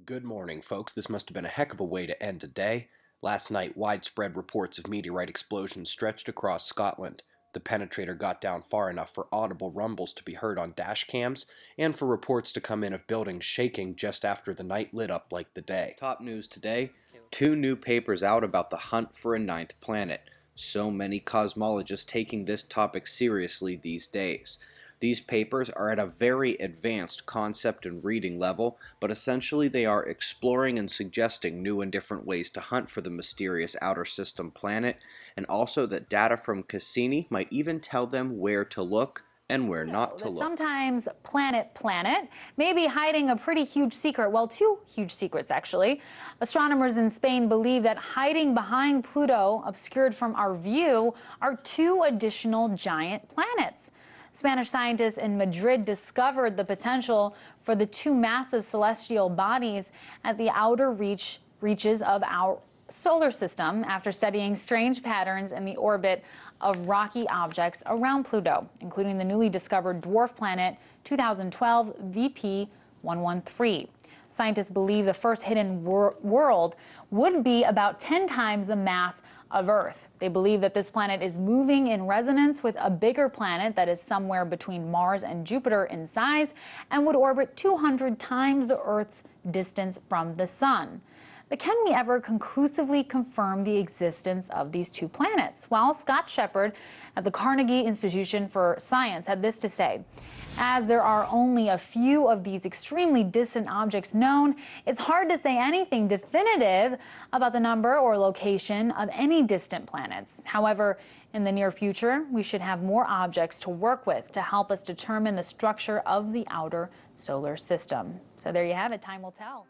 Good morning, folks. This must have been a heck of a way to end a day. Last night, widespread reports of meteorite explosions stretched across Scotland. The penetrator got down far enough for audible rumbles to be heard on dash cams, and for reports to come in of buildings shaking just after the night lit up like the day. Top news today, 2 new papers out about the hunt for a ninth planet. So many cosmologists taking this topic seriously these days. These papers are at a very advanced concept and reading level, but essentially they are exploring and suggesting new and different ways to hunt for the mysterious outer system planet, and also that data from Cassini might even tell them where to look and where not to look. Sometimes planet may be hiding a pretty huge secret. Well, two huge secrets, actually. Astronomers in Spain believe that hiding behind Pluto, obscured from our view, are 2 additional giant planets. Spanish scientists in Madrid discovered the potential for the 2 massive celestial bodies at the outer reaches of our solar system after studying strange patterns in the orbit of rocky objects around Pluto, including the newly discovered dwarf planet 2012 VP113. Scientists believe the first hidden world would be about 10 times the mass of Earth. They believe that this planet is moving in resonance with a bigger planet that is somewhere between Mars and Jupiter in size and would orbit 200 times the Earth's distance from the Sun. But can we ever conclusively confirm the existence of these 2 planets? Well, Scott Shepard at the Carnegie Institution for Science had this to say. As there are only a few of these extremely distant objects known, it's hard to say anything definitive about the number or location of any distant planets. However, in the near future, we should have more objects to work with to help us determine the structure of the outer solar system. So there you have it. Time will tell.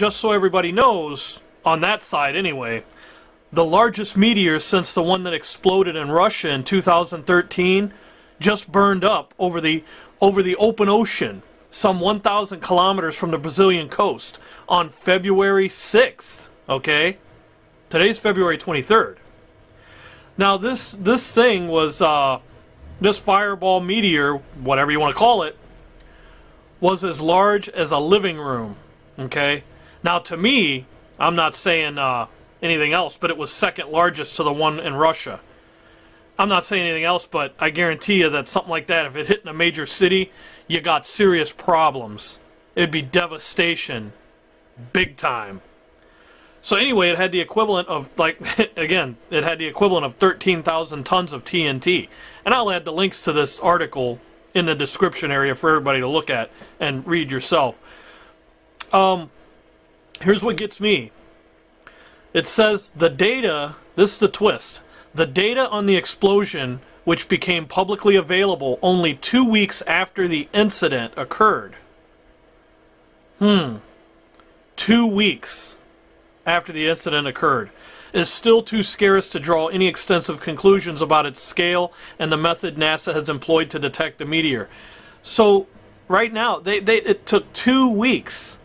just so everybody knows, on that side anyway, the largest meteor since the one that exploded in Russia in 2013 just burned up over the open ocean, some 1,000 kilometers from the Brazilian coast on February 6th, okay? Today's February 23rd. Now this thing was, this fireball meteor, whatever you want to call it, was as large as a living room, okay? Now to me, I'm not saying anything else, but it was second largest to the one in Russia. I'm not saying anything else, but I guarantee you that something like that, if it hit in a major city, you got serious problems. It'd be devastation. Big time. So anyway, it had the equivalent of, like, again, it had the equivalent of 13,000 tons of TNT. And I'll add the links to this article in the description area for everybody to look at and read yourself. Here's what gets me. It says the data, this is the twist, the data on the explosion, which became publicly available only 2 weeks after the incident occurred. 2 weeks after the incident occurred, is still too scarce to draw any extensive conclusions about its scale and the method NASA has employed to detect the meteor. So, right now, it took 2 weeks.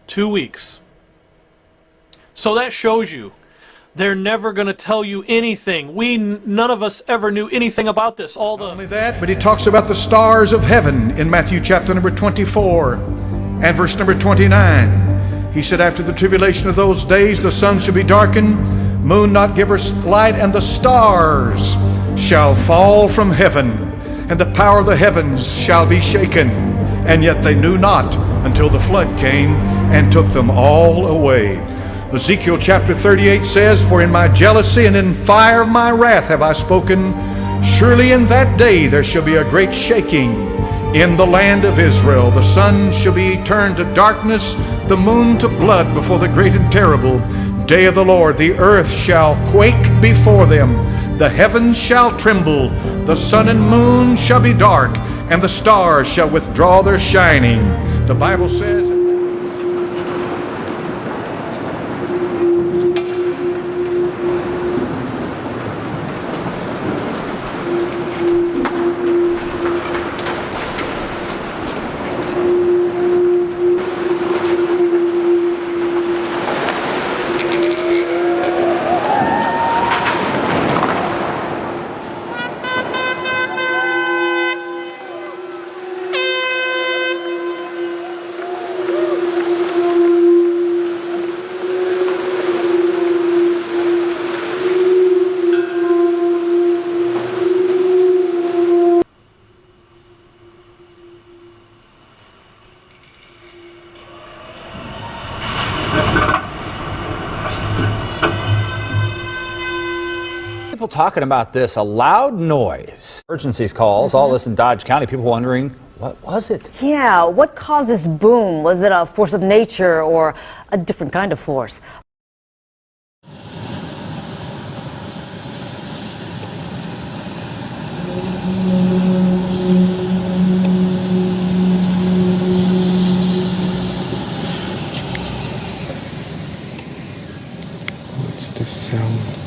2 weeks. So that shows you, they're never going to tell you anything. None of us ever knew anything about this. Not only that, but he talks about the stars of heaven in Matthew chapter number 24 and verse number 29. He said, after the tribulation of those days, the sun shall be darkened, moon not give her light, and the stars shall fall from heaven, and the power of the heavens shall be shaken. And yet they knew not until the flood came and took them all away. Ezekiel chapter 38 says, for in my jealousy and in fire of my wrath have I spoken. Surely in that day there shall be a great shaking in the land of Israel. The sun shall be turned to darkness, the moon to blood before the great and terrible day of the Lord. The earth shall quake before them. The heavens shall tremble. The sun and moon shall be dark, and the stars shall withdraw their shining. The Bible says... People talking about this, a loud noise. Emergencies calls, all this in Dodge County. People wondering, what was it? Yeah, what caused this boom? Was it a force of nature or a different kind of force? What's the sound?